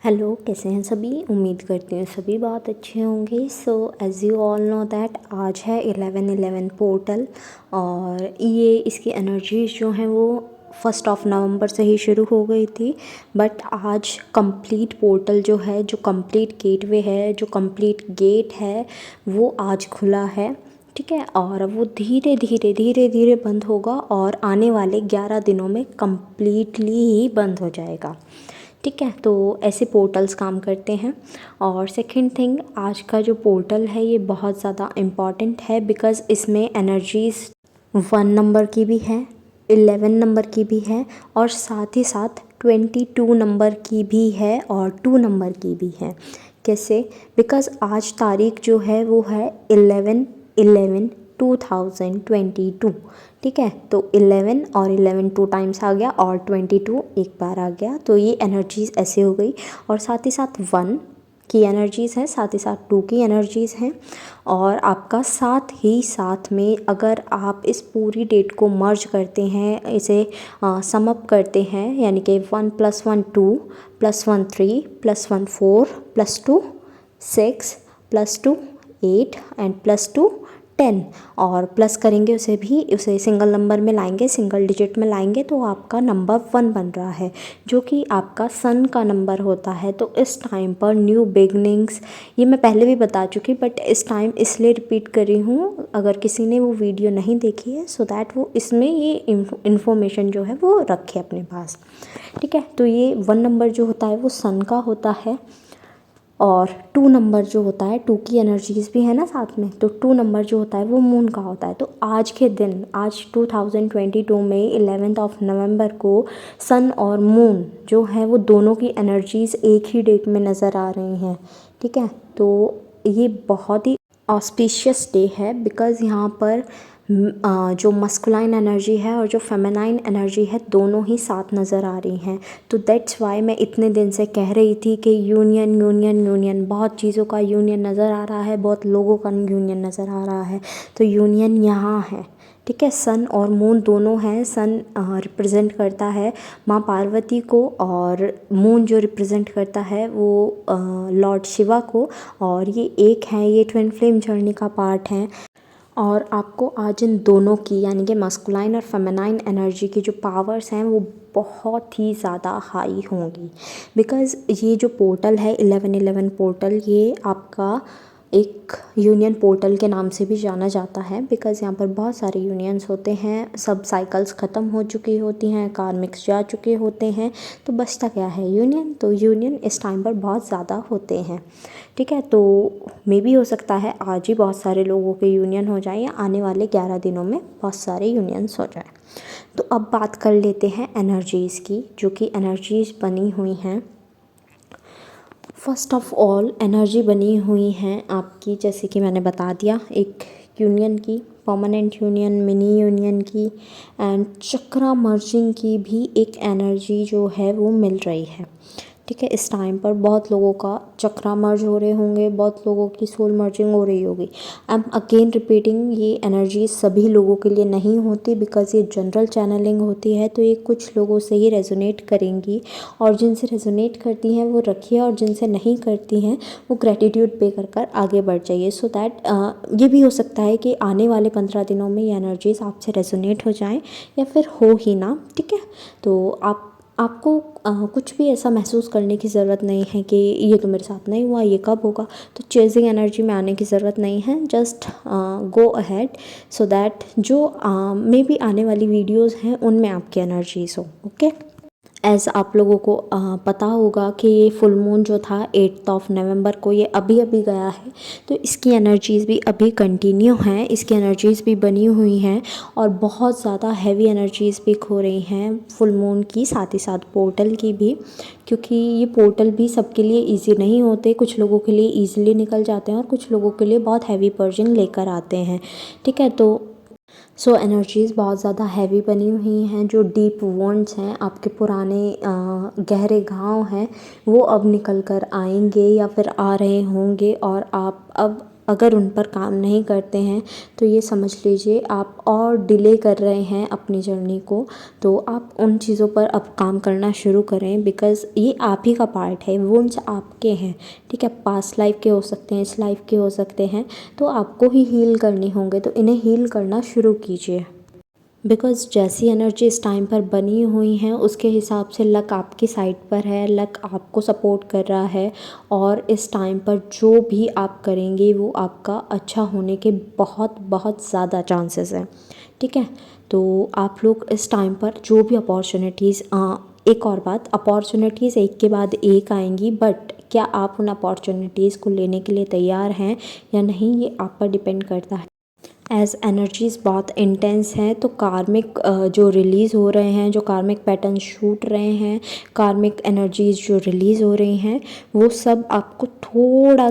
Hello, कैसे हैं सभी। उम्मीद करती हूँ सभी बहुत अच्छे होंगे। So as you all know that आज है 11/11 पोर्टल और ये इसकी एनर्जीज जो हैं वो 1 नवंबर से ही शुरू हो गई थी। बट आज कंप्लीट पोर्टल जो है, जो कंप्लीट गेटवे है, जो कंप्लीट गेट है, वो आज खुला है। ठीक है, और अब वो धीरे धीरे धीरे धीरे बंद होगा और आने वाले 11 दिनों में कम्प्लीटली ही बंद हो जाएगा। ठीक है, तो ऐसे पोर्टल्स काम करते हैं। और सेकंड थिंग, आज का जो पोर्टल है ये बहुत ज़्यादा इम्पॉर्टेंट है बिकॉज़ इसमें एनर्जीज़ 1 नंबर की भी है, 11 नंबर की भी है और साथ ही साथ 22 नंबर की भी है और 2 नंबर की भी है। कैसे? बिकॉज़ आज तारीख जो है वो है 11/11/2022। ठीक है, तो 11 और 11 टू टाइम्स आ गया और 22 एक बार आ गया, तो ये एनर्जीज़ ऐसे हो गई। और साथ ही साथ 1 की एनर्जीज़ हैं, साथ ही साथ 2 की एनर्जीज़ हैं। और आपका साथ ही साथ में अगर आप इस पूरी डेट को मर्ज करते हैं, इसे सम अप करते हैं, यानी कि 1 + 1 2 + 1 3 + 1 4 + 2 6 + 2 8 एंड +2 10 और प्लस करेंगे उसे सिंगल नंबर में लाएंगे, सिंगल डिजिट में लाएंगे, तो आपका नंबर 1 बन रहा है जो कि आपका सन का नंबर होता है। तो इस टाइम पर न्यू बिगनिंग्स, ये मैं पहले भी बता चुकी, बट इस टाइम इसलिए रिपीट कर रही हूँ अगर किसी ने वो वीडियो नहीं देखी है, सो दैट वो इसमें ये इन्फॉर्मेशन जो है वो रखे अपने पास। ठीक है, तो ये 1 नंबर जो होता है वो सन का होता है और 2 नंबर जो होता है, 2 की एनर्जीज़ भी है ना साथ में, तो 2 नंबर जो होता है वो मून का होता है। तो आज के दिन, आज 2022 में 11 नवंबर को सन और मून जो है वो दोनों की एनर्जीज़ एक ही डेट में नज़र आ रही हैं। ठीक है, तो ये बहुत ही ऑस्पिशियस डे है बिकॉज़ यहाँ पर जो मस्कुलाइन एनर्जी है और जो फेमिनाइन एनर्जी है दोनों ही साथ नज़र आ रही हैं। तो दैट्स वाई मैं इतने दिन से कह रही थी कि यूनियन यूनियन यूनियन, बहुत चीज़ों का यूनियन नज़र आ रहा है, बहुत लोगों का यूनियन नज़र आ रहा है। तो यूनियन यहाँ है। ठीक है, सन और मून दोनों हैं। सन रिप्रेजेंट करता है माँ पार्वती को और मून जो रिप्रेजेंट करता है वो लॉर्ड शिवा को, और ये एक है, ये ट्विन फ्लेम जर्नी का पार्ट हैं। और आपको आज इन दोनों की, यानी कि मस्कुलाइन और फेमिनाइन एनर्जी की जो पावर्स हैं वो बहुत ही ज़्यादा हाई होंगी बिकॉज़ ये जो पोर्टल है 11/11 पोर्टल, ये आपका एक यूनियन पोर्टल के नाम से भी जाना जाता है बिकॉज़ यहाँ पर बहुत सारे यूनियंस होते हैं, सब साइकिल्स ख़त्म हो चुकी होती हैं, कार्मिक्स जा चुके होते हैं, तो बचता क्या है, यूनियन। तो यूनियन इस टाइम पर बहुत ज़्यादा होते हैं। ठीक है, तो मे भी हो सकता है आज ही बहुत सारे लोगों के यूनियन हो जाए या आने वाले 11 दिनों में बहुत सारे यूनियंस हो जाए। तो अब बात कर लेते हैं एनर्जीज़ की, जो कि एनर्जीज़ बनी हुई हैं। फर्स्ट ऑफ ऑल एनर्जी बनी हुई हैं आपकी, जैसे कि मैंने बता दिया, एक यूनियन की, परमानेंट यूनियन, मिनी यूनियन की एंड चक्रा मर्जिंग की भी एक एनर्जी जो है वो मिल रही है। ठीक है, इस टाइम पर बहुत लोगों का चक्रा मर्ज हो रहे होंगे, बहुत लोगों की सोल मर्जिंग हो रही होगी। आई एम अगेन रिपीटिंग, ये एनर्जी सभी लोगों के लिए नहीं होती बिकॉज़ ये जनरल चैनलिंग होती है, तो ये कुछ लोगों से ही रेजोनेट करेंगी और जिनसे रेजोनेट करती हैं वो रखिए और जिनसे नहीं करती हैं वो ग्रेटिट्यूड पे कर कर आगे बढ़ जाइए। सो दैट ये भी हो सकता है कि आने वाले 15 दिनों में ये एनर्जीज आपसे रेजोनेट हो जाएं या फिर हो ही ना। ठीक है, तो आपको कुछ भी ऐसा महसूस करने की ज़रूरत नहीं है कि ये तो मेरे साथ नहीं हुआ, ये कब होगा। तो चेजिंग एनर्जी में आने की ज़रूरत नहीं है, just go ahead so that जो मे बी आने वाली वीडियोज़ हैं उनमें आपकी एनर्जीज हो। ओके, एज़ आप लोगों को पता होगा कि ये फुल मून जो था 8 नवंबर को, ये अभी अभी गया है, तो इसकी एनर्जीज़ भी अभी कंटिन्यू हैं, इसकी एनर्जीज़ भी बनी हुई हैं और बहुत ज़्यादा हैवी एनर्जीज़ भी खो रही हैं फुल मून की, साथ ही साथ पोर्टल की भी, क्योंकि ये पोर्टल भी सबके लिए ईजी नहीं होते, कुछ लोगों के लिए ईजिली निकल जाते हैं और कुछ लोगों के लिए बहुत हैवी पर्जिंग लेकर आते हैं। ठीक है, तो सो एनर्जीज़ बहुत ज़्यादा हैवी बनी हुई हैं, जो डीप वोंड्स हैं, आपके पुराने गहरे घाव हैं, वो अब निकल कर आएंगे या फिर आ रहे होंगे और आप अब अगर उन पर काम नहीं करते हैं तो ये समझ लीजिए आप और डिले कर रहे हैं अपनी जर्नी को। तो आप उन चीज़ों पर अब काम करना शुरू करें, बिकॉज़ ये आप ही का पार्ट है, वुंड्स आपके हैं, ठीक है। पास्ट लाइफ के हो सकते हैं, इस लाइफ के हो सकते हैं, तो आपको ही हील करने होंगे, तो इन्हें हील करना शुरू कीजिए। बिकॉज़ जैसी एनर्जी इस टाइम पर बनी हुई हैं उसके हिसाब से लक आपकी साइड पर है, लक आपको सपोर्ट कर रहा है, और इस टाइम पर जो भी आप करेंगे वो आपका अच्छा होने के बहुत बहुत ज़्यादा चांसेस हैं, ठीक है। तो आप लोग इस टाइम पर जो भी अपॉर्चुनिटीज़, एक और बात, अपॉर्चुनिटीज़ एक के बाद एक आएंगी, बट क्या आप उन अपॉर्चुनिटीज़ को लेने के लिए तैयार हैं या नहीं, ये आप पर डिपेंड करता है। एज़ एनर्जीज़ बहुत इंटेंस हैं तो कार्मिक जो रिलीज़ हो रहे हैं, जो कार्मिक पैटर्न छूट रहे हैं, कार्मिक एनर्जीज़ जो रिलीज़ हो रही हैं, वो सब आपको थोड़ा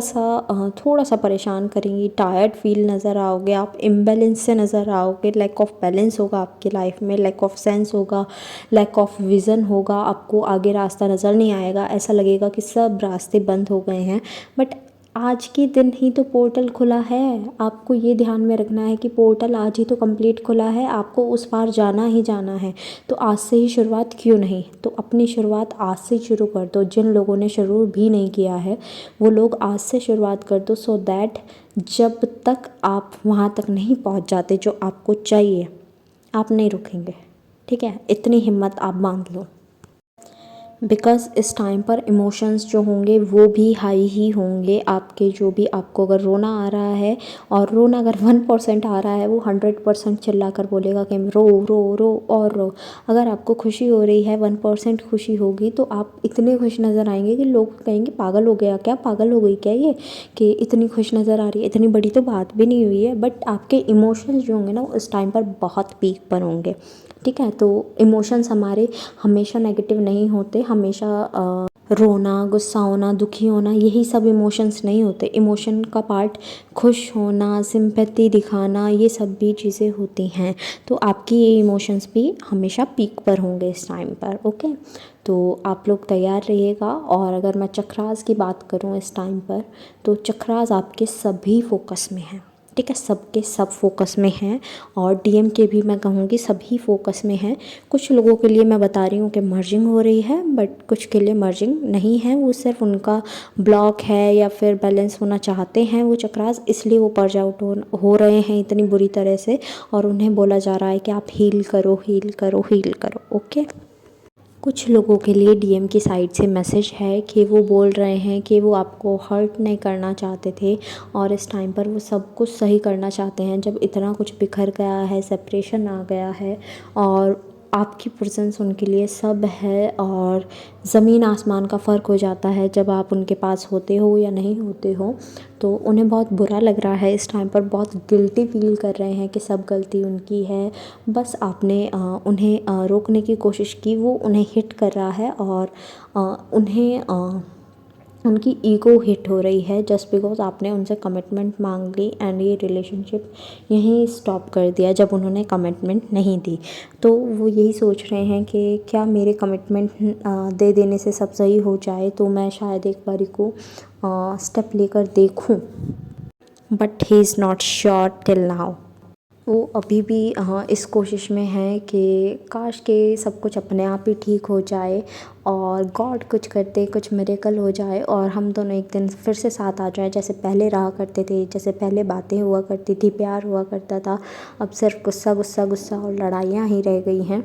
सा परेशान करेंगी। टायर्ड फील नज़र आओगे आप, इम्बैलेंस से नज़र आओगे, लैक ऑफ बैलेंस होगा आपकी लाइफ में, लैक ऑफ सेंस होगा, लैक ऑफ विज़न होगा, आपको आगे रास्ता नज़र नहीं आएगा, ऐसा लगेगा कि सब रास्ते बंद हो गए हैं। बट आज के दिन ही तो पोर्टल खुला है, आपको ये ध्यान में रखना है कि पोर्टल आज ही तो कंप्लीट खुला है, आपको उस पार जाना ही जाना है। तो आज से ही शुरुआत क्यों नहीं, तो अपनी शुरुआत आज से शुरू कर दो। जिन लोगों ने शुरू भी नहीं किया है वो लोग आज से शुरुआत कर दो, सो दैट जब तक आप वहाँ तक नहीं पहुँच जाते जो आपको चाहिए, आप नहीं रुकेंगे, ठीक है। इतनी हिम्मत आप बांध लो। बिकॉज़ इस टाइम पर इमोशंस जो होंगे वो भी हाई ही होंगे आपके। जो भी आपको अगर रोना आ रहा है, और रोना अगर 1% आ रहा है, वो 100% चिल्ला कर बोलेगा कि रो रो रो और रो। अगर आपको खुशी हो रही है, 1% खुशी होगी, तो आप इतने खुश नज़र आएंगे कि लोग कहेंगे पागल हो गया क्या, पागल हो गई क्या ये, कि इतनी खुश नज़र आ रही है, इतनी बड़ी तो बात भी नहीं हुई है। बट आपके इमोशंस जो होंगे ना वो इस टाइम पर बहुत पीक पर होंगे, ठीक है। तो इमोशंस हमारे हमेशा नेगेटिव नहीं होते, हमेशा रोना, गुस्सा होना, दुखी होना, यही सब इमोशंस नहीं होते। इमोशन का पार्ट खुश होना, सिंपैथी दिखाना, ये सब भी चीज़ें होती हैं। तो आपकी ये इमोशंस भी हमेशा पीक पर होंगे इस टाइम पर, ओके। तो आप लोग तैयार रहिएगा। और अगर मैं चक्रास की बात करूँ इस टाइम पर, तो चक्रास आपके सभी फोकस में हैं, ठीक है, सबके सब फोकस में हैं। और डीएम के भी मैं कहूँगी सभी फोकस में हैं। कुछ लोगों के लिए मैं बता रही हूँ कि मर्जिंग हो रही है, बट कुछ के लिए मर्जिंग नहीं है, वो सिर्फ उनका ब्लॉक है या फिर बैलेंस होना चाहते हैं वो चक्रास, इसलिए वो पर्ज आउट हो रहे हैं इतनी बुरी तरह से। और उन्हें बोला जा रहा है कि आप हील करो, हील करो, हील करो, ओके। कुछ लोगों के लिए डीएम की साइड से मैसेज है कि वो बोल रहे हैं कि वो आपको हर्ट नहीं करना चाहते थे, और इस टाइम पर वो सब कुछ सही करना चाहते हैं। जब इतना कुछ बिखर गया है, सेपरेशन आ गया है, और आपकी प्रेजेंस उनके लिए सब है, और ज़मीन आसमान का फ़र्क हो जाता है जब आप उनके पास होते हो या नहीं होते हो। तो उन्हें बहुत बुरा लग रहा है इस टाइम पर, बहुत गिल्टी फील कर रहे हैं कि सब गलती उनकी है। बस आपने उन्हें रोकने की कोशिश की, वो उन्हें हिट कर रहा है, और उन्हें उनकी ईगो हिट हो रही है जस्ट बिकॉज आपने उनसे कमिटमेंट मांग ली, एंड ये रिलेशनशिप यहीं स्टॉप कर दिया जब उन्होंने कमिटमेंट नहीं दी। तो वो यही सोच रहे हैं कि क्या मेरे कमिटमेंट दे देने से सब सही हो जाए, तो मैं शायद एक बारी को स्टेप लेकर देखूं। But he is not sure till now. वो अभी भी इस कोशिश में है कि काश के सब कुछ अपने आप ही ठीक हो जाए, और गॉड कुछ करते, कुछ मिरेकल हो जाए, और हम दोनों एक दिन फिर से साथ आ जाए, जैसे पहले रहा करते थे, जैसे पहले बातें हुआ करती थी, प्यार हुआ करता था। अब सिर्फ गुस्सा गुस्सा गुस्सा और लड़ाइयाँ ही रह गई हैं।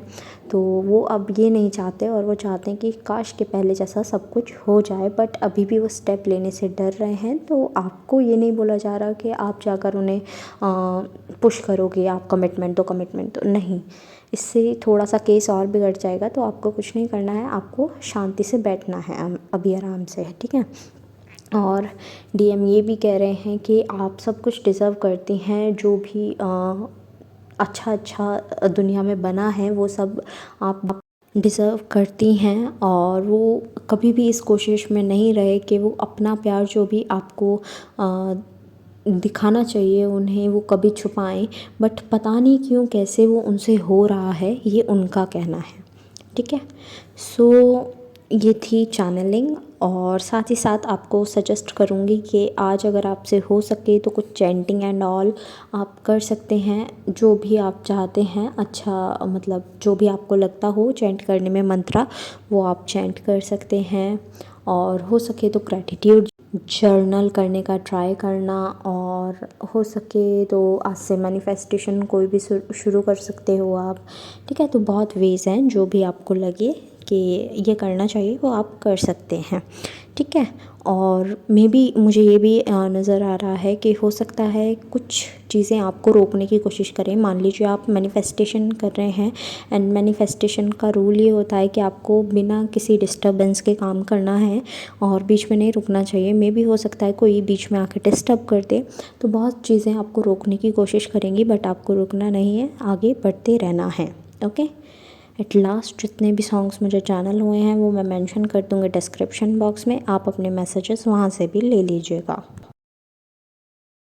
तो वो अब ये नहीं चाहते, और वो चाहते हैं कि काश के पहले जैसा सब कुछ हो जाए, बट अभी भी वो स्टेप लेने से डर रहे हैं। तो आपको ये नहीं बोला जा रहा कि आप जाकर उन्हें पुश करोगे, आप कमिटमेंट दो नहीं, इससे थोड़ा सा केस और बिगड़ जाएगा। तो आपको कुछ नहीं करना है, आपको शांति से बैठना है अभी आराम से, ठीक है। और डीएम ये भी कह रहे हैं कि आप सब कुछ डिज़र्व करती हैं, जो भी अच्छा अच्छा दुनिया में बना है वो सब आप डिज़र्व करती हैं। और वो कभी भी इस कोशिश में नहीं रहे कि वो अपना प्यार जो भी आपको दिखाना चाहिए उन्हें, वो कभी छुपाएं। बट पता नहीं क्यों कैसे वो उनसे हो रहा है, ये उनका कहना है, ठीक है। सो ये थी चैनलिंग। और साथ ही साथ आपको सजेस्ट करूँगी कि आज अगर आपसे हो सके तो कुछ चैंटिंग एंड ऑल आप कर सकते हैं, जो भी आप चाहते हैं। अच्छा मतलब जो भी आपको लगता हो चैंट करने में मंत्रा, वो आप चैंट कर सकते हैं। और हो सके तो ग्रैटिट्यूड जर्नल करने का ट्राई करना, और हो सके तो आज से मैनिफेस्टेशन कोई भी शुरू कर सकते हो आप। ठीक है, तो बहुत वेज़ हैं, जो भी आपको लगे कि ये करना चाहिए वो आप कर सकते हैं। ठीक है, और मुझे ये भी नज़र आ रहा है कि हो सकता है कुछ चीज़ें आपको रोकने की कोशिश करें। मान लीजिए आप मैनिफेस्टेशन कर रहे हैं, एंड मैनिफेस्टेशन का रूल ये होता है कि आपको बिना किसी डिस्टर्बेंस के काम करना है और बीच में नहीं रुकना चाहिए। मे भी हो सकता है कोई बीच में आकर डिस्टर्ब कर दे, तो बहुत चीज़ें आपको रोकने की कोशिश करेंगी, बट आपको रुकना नहीं है, आगे बढ़ते रहना है। ओके, एट लास्ट जितने भी सॉन्ग्स मुझे चैनल हुए हैं वो मैं मेंशन कर दूँगी डिस्क्रिप्शन बॉक्स में, आप अपने मैसेजेस वहाँ से भी ले लीजिएगा।